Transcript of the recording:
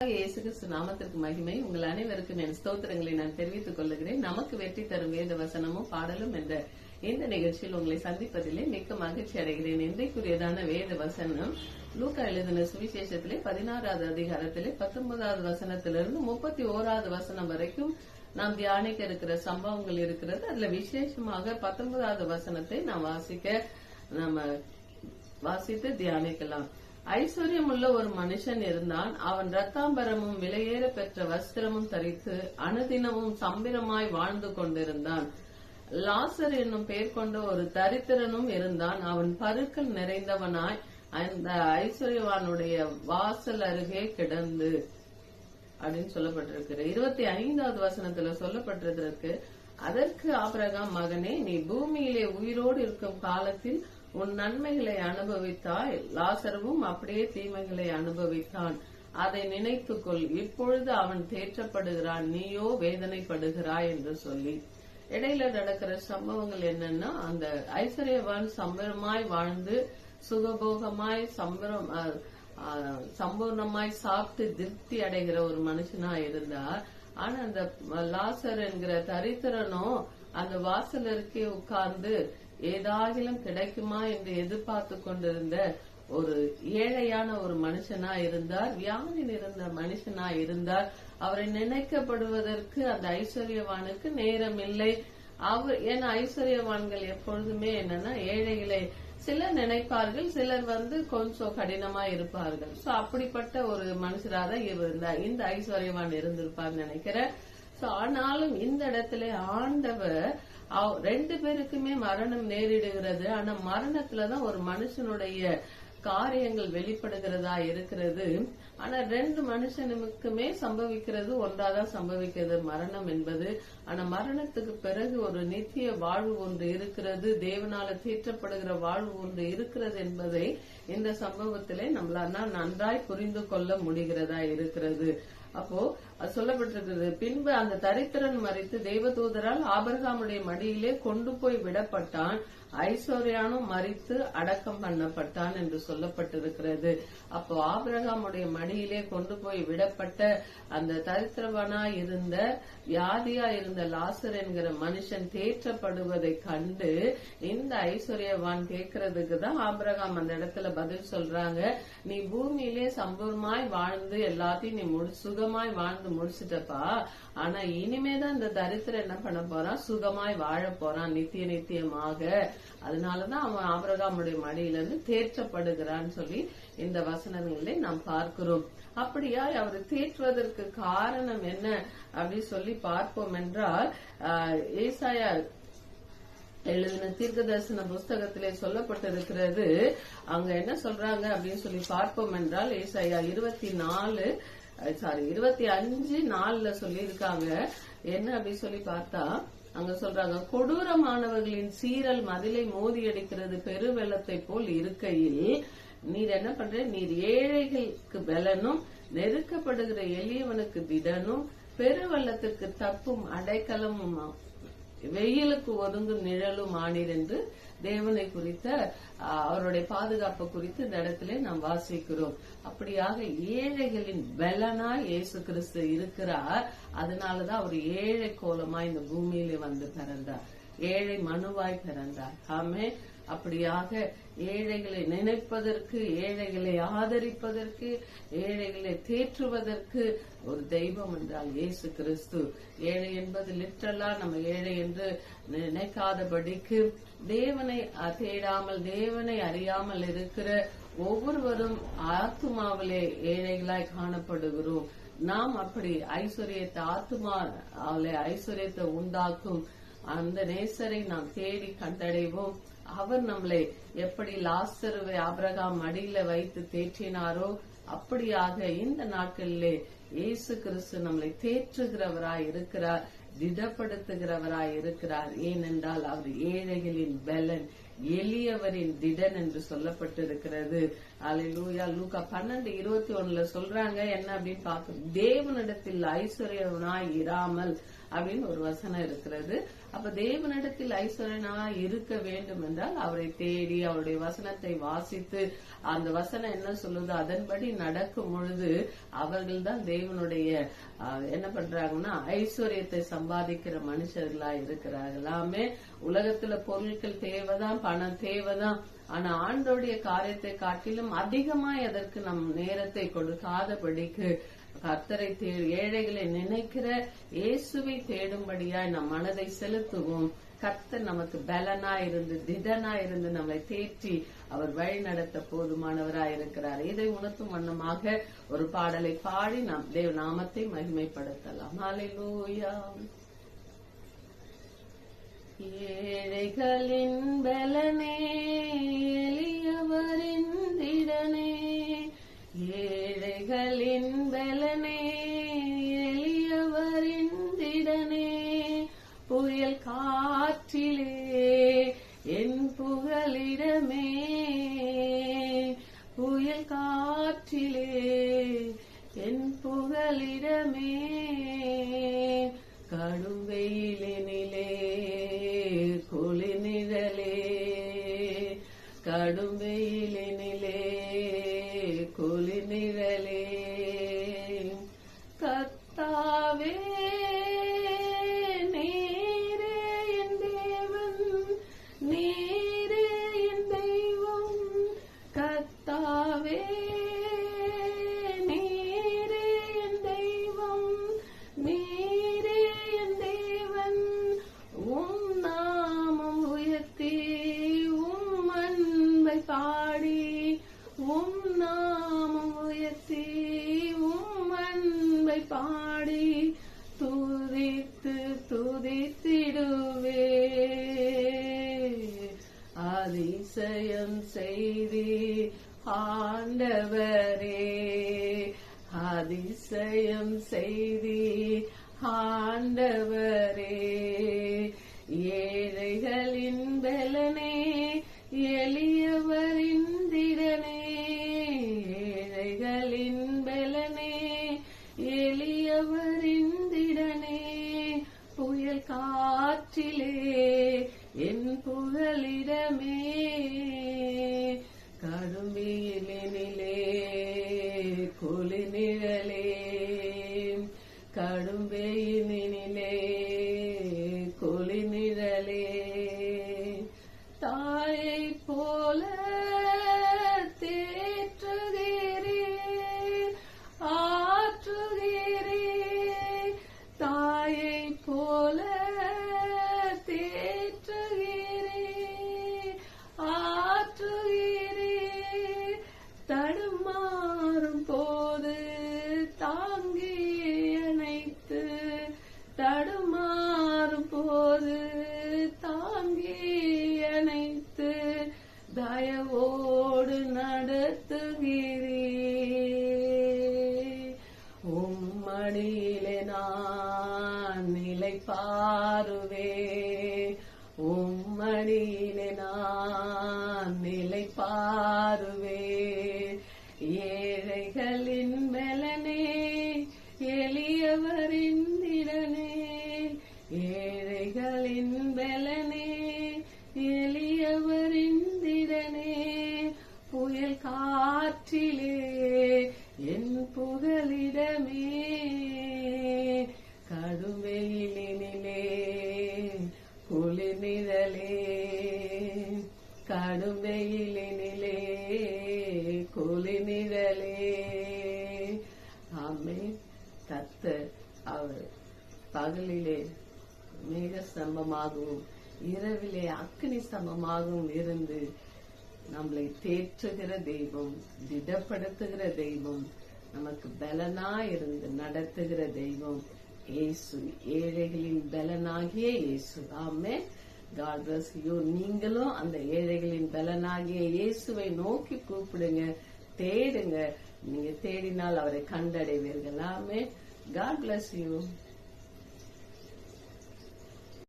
இயேசு கிறிஸ்து நாமத்திற்கு மகிமை. உங்கள் அனைவருக்கும் என் ஸ்தோத்திரங்களை நான் தெரிவித்துக் கொள்ளுகிறேன். நமக்கு வெற்றி தரும் வேத வசனமும் பாடலும் என்ற இந்த நிகழ்ச்சியில் உங்களை சந்திப்பதிலே மிக்க மகிழ்ச்சி அடைகிறேன். இன்றைக்குரியதான வேத வசனம் லூக்கா எழுதின சுவிசேஷத்திலே 16வது அதிகாரத்திலே 19வது வசனத்திலிருந்து 31வது வசனம் வரைக்கும் நாம் தியானிக்க இருக்கிற சம்பவங்கள் இருக்கிறது. அதுல விசேஷமாக 19வது வசனத்தை நாம் வாசித்து தியானிக்கலாம். ஐஸ்வர்யம் உள்ள ஒரு மனுஷன் இருந்தான். அவன் ரத்தாம்பரமும் விலையேற பெற்ற வஸ்திரமும் தரித்து அனுதினமும் சம்பிரமாய் வாழ்ந்து கொண்டிருந்தான். லாசர் என்னும் பெயர் கொண்ட ஒரு தரித்திரனும் இருந்தான். அவன் பருக்கள் நிறைந்தவனாய் அந்த ஐஸ்வர்யவானுடைய வாசல் அருகே கிடந்து அப்படின்னு சொல்லப்பட்டிருக்கு. 25வது வசனத்துல சொல்லப்பட்டிருக்கு, அதற்கு ஆபிரகாம், மகனே, நீ பூமியிலே உயிரோடு இருக்கும் காலத்தில் உன் நன்மைகளை அனுபவித்தாய், லாசருவும் அப்படியே தீமைகளை அனுபவித்தான். அதை நினைத்துக்கொள். இப்பொழுது அவன் தேற்றப்படுகிறான், நீயோ வேதனைப்படுகிறாய் என்று சொல்லி இடையில நடக்கிற சம்பவங்கள் என்னன்னா, அந்த ஐஸ்வர்யவான் சம்பரமாய் வாழ்ந்து சுகபோகமாய் சம்பூர்ணமாய் சாப்பிட்டு திருப்தி அடைகிற ஒரு மனுஷனா இருந்தார். ஆனா அந்த லாசர் என்கிற தரித்திரனோ அந்த வாசல் இருக்கே உட்கார்ந்து ஏதாகிலும் கிடைக்குமா என்று எதிர்பார்த்து கொண்டிருந்த ஒரு ஏழையான ஒரு மனுஷனா இருந்தார். வியாதி இருந்த மனுஷனா இருந்தார். அவரை நினைக்கப்படுவதற்கு அந்த ஐஸ்வர்யவானுக்கு நேரம் இல்லை. ஏன்னா ஐஸ்வர்யவான்கள் எப்பொழுதுமே என்னன்னா ஏழைகளை சிலர் நினைப்பார்கள், சிலர் கொஞ்சம் கடினமா இருப்பார்கள். சோ அப்படிப்பட்ட ஒரு மனுஷராக இருந்தார். இந்த ஐஸ்வர்யவான் இருந்திருப்பார் நினைக்கிறேன். ஆனாலும் இந்த இடத்துல ஆண்டவர் ரெண்டு பேருக்குமே மரணம் நேரிடுகிறது. ஆனா மரணத்துலதான் ஒரு மனுஷனுடைய காரியங்கள் வெளிப்படுகிறதா இருக்கிறது. ஆனா ரெண்டு மனுஷனுக்குமே சம்பவிக்கிறது ஒன்றாதான் சம்பவிக்கிறது மரணம் என்பது. ஆனா மரணத்துக்கு பிறகு ஒரு நித்திய வாழ்வு ஒன்று இருக்கிறது, தேவனால தீற்றப்படுகிற வாழ்வு ஒன்று இருக்கிறது என்பதை இந்த சம்பவத்திலே நம்மளால நன்றாய் புரிந்து கொள்ள முடிகிறதா இருக்கிறது. அப்போ சொல்லப்பட்டிருக்கிறது, பின்பு அந்த தரித்திரன் மரித்து தேவதூதரால் ஆபிரகாமுடைய மடியிலே கொண்டு போய் விடப்பட்டான், ஐஸ்வர்யானும் மரித்து அடக்கம் பண்ணப்பட்டான் என்று சொல்லப்பட்டிருக்கிறது. அப்போ ஆபிரகாமுடைய மடியிலே கொண்டு போய் விடப்பட்ட அந்த தரித்திரவனா இருந்த வியாதியா இருந்த லாசர் என்கிற மனுஷன் தேற்றப்படுவதை கண்டு இந்த ஐஸ்வர்யவான் கேட்கறதுக்கு தான் ஆபிரகாம் அந்த இடத்துல பதில் சொல்றாங்க, நீ பூமியிலே சம்பூர்ணமாய் வாழ்ந்து எல்லாத்தையும் நீ சுகமாய் வாழ்ந்து முடிச்சுட்டப்பா. ஆனா இனிமேதான் இந்த தரித்திரம் என்ன பண்ண போறான், சுகமாய் வாழ போறான் நித்தியமாக. அதனாலதான் அவன் ஆபிரகாமுடைய மடியில இருந்து தேற்றப்படுகிறான்னு சொல்லி இந்த வசனங்களை நாம் பார்க்கிறோம். அப்படியா அவர் தேற்றுவதற்கு காரணம் என்ன அப்படின்னு சொல்லி பார்ப்போம் என்றால், ஏசாயா எழுதின தீர்க்க தரிசன புஸ்தகத்திலே சொல்லப்பட்டிருக்கிறது. அங்க என்ன சொல்றாங்க அப்படின்னு சொல்லி பார்ப்போம் என்றால், ஏசாயா 25:4 சொல்லி இருக்காங்க. என்ன அப்படின்னு சொல்லி பார்த்தா அங்க சொல்றாங்க, கொடூரமானவர்களின் சீரல் மதிலை மோதி அடிக்கிறது பெருவெள்ளத்தை போல் இருக்கையில் நீர் என்ன பண்ற, நீர் ஏழைகளுக்கு பலனும் நெருக்கப்படுகிற எளியவனுக்கு திடனும் பெருவெள்ளத்துக்கு தப்பும் அடைக்கலமும் வெயிலுக்கு ஒதுங்கும் நிழலும் ஆனீர் என்று தேவனை குறித்த அவருடைய பாதுகாப்பு குறித்து இந்த இடத்துல நாம் வாசிக்கிறோம். அப்படியாக ஏழைகளின் பலனாய் இயேசு கிறிஸ்து இருக்கிறார். அதனாலதான் அவர் ஏழை கோலமாய் இந்த பூமியில வந்து பிறந்தார், ஏழை மனுவாய் பிறந்தார். ஆமே. அப்படியாக ஏழைகளை நினைப்பதற்கு, ஏழைகளை ஆதரிப்பதற்கு, ஏழைகளை தேற்றுவதற்கு ஒரு தெய்வம் என்றால் இயேசு கிறிஸ்து. ஏழை என்பது லிட்டரலா நம்ம ஏழை என்று நினைக்காதபடிக்கு தேவனை தேடாமல் தேவனை அறியாமல் இருக்கிற ஒவ்வொருவரும் ஆத்துமாவிலே ஏழைகளாய் காணப்படுகிறோம். நாம் அப்படி ஐஸ்வர்யத்தை ஐஸ்வர்யத்தை உண்டாக்கும் அந்த நேசரை நாம் தேடி கண்டடைவோம். அவர் நம்மளை எப்படி லாசருவை ஆபிரகாம் மடியில வைத்து தேற்றினாரோ அப்படியாக இந்த நாட்களிலே இயேசு கிறிஸ்து நம்மளை தேற்றுகிறவராய் இருக்கிறார், திடப்படுத்துகிறவராய் இருக்கிறார். ஏனென்றால் அவர் ஏழைகளின் பலன், எளியவரின் திடன் என்று சொல்லப்பட்டிருக்கிறது. அல்லேலூயா. லூக்கா 12:21 சொல்றாங்க என்ன அப்படின்னு பார்க்க, தேவனிடத்தில் ஐஸ்வர்யவனாய் இராமல் அப்படின்னு ஒரு வசனம் இருக்கிறது. அப்ப தேவனிடத்தில் ஐஸ்வர்யனாய் இருக்க வேண்டும் என்றால் அவரை தேடி அவருடைய வசனத்தை வாசித்து அந்த வசனம் என்ன சொல்லுது அதன்படி நடக்கும் பொழுது அவர்கள் தான் தேவனுடைய என்ன பண்றாங்கன்னா ஐஸ்வர்யத்தை சம்பாதிக்கிற மனுஷர்களா இருக்கிறார்களாமே. உலகத்துல பொருட்கள் தேவைதான், பணம் தேவைதான். ஆனா ஆண்டோடைய காரியத்தை காட்டிலும் அதிகமாய் அதற்கு நம் நேரத்தை கொடுக்காதபடிக்கு கர்த்தரை ஏழைகளை நினைக்கிற இயேசுவை தேடும்படியாய் நம் மனதை செலுத்துவோம். கர்த்தர் நமக்கு பலனா இருந்து திடனா இருந்து நம்மை தேற்றி அவர் வழி நடத்த போதுமானவராய் இருக்கிறார். இதை உணர்த்தும் வண்ணமாக ஒரு பாடலை பாடி நாம் தேவ நாமத்தை மகிமைப்படுத்தலாம். ஹல்லேலூயா. ஏழைகளின் பலனே, எளியவரின் திடனே, ஏழைகளின் பலனே, எளியவரின் திடனே, புயல் காற்றிலே என் புகலிடமே, புயல் காற்றிலே என் புகலிடமே, கடும் வெயிலினிலே குளிர்நிழலே, கடும் வெயிலினிலே குளிர்நிழலே, கர்த்தாவே நீரே என் தேவன், நீரே என் தெய்வம், கர்த்தாவே நீரே என் தெய்வம், நீரே என் தேவன், உம் நாமம் உயர்த்தி உம் அன்பை பாடி, உம் நாமம் உயர்த்தி உம் அன்பை பாடி துதித்து துதித்திடுவே, அதிசயம் செய்தி ஆண்டவரே, அதிசயம் செய்தி ஆண்டவரே, ஏழைகளின் பலனே, எளியவரின் திடனே, ஏழைகளின் பலனே, எளியவரின் திடனே, புயல் காற்றிலே என் புகலிடமே, கடும் வெயிலினிலே குளிர்நிழலே, கடும் வெயிலினிலே குளிர்நிழலே, தாயை போல தேற்றுகிறே ஆற்றுகிறே, தாயை போல தேற்றுகிறே ஆற்றுகிறே, தடுமாறும் போது தாங்கி அணைத்து, தடுமாறும் போது தாங்கி அணைத்து, தயவோடு நடத்துகிறே, உம்மடியிலே நான் நிலைப்பாருவே, உம்மடியிலே நான் நிலைப்பாருவே, ஏழைகளின் பலனே, எளியவரின் திடனே, ஏழைகளின் பலனே, எளியவரின் திடனே, புயல் காற்றிலே என் புகலிடமே, கடும் வெயிலினிலே குளிர்நிழலே, கடும் வெயிலினிலே குளிர்நிழலே. ஆமென். கர்த்தர் அவர் பகலிலே மேக ஸ்தம்பமாகவும் இரவிலே அக்கினி ஸ்தம்பமாகவும் இருந்து நம்மளை தேற்றுகிற தெய்வம், திடப்படுத்துகிற தெய்வம், நமக்கு பலனா இருந்து நடத்துகிற தெய்வம் இயேசு, ஏழைகளின் பலனாகிய இயேசு. ஆமென். God bless you. நீங்களும் அந்த ஏழைகளின் பலனாகிய இயேசுவை நோக்கி கூப்பிடுங்க, தேடுங்க. நீங்க தேடினால் அவரை கண்டடைவீர்கள். ஆமென். God bless you.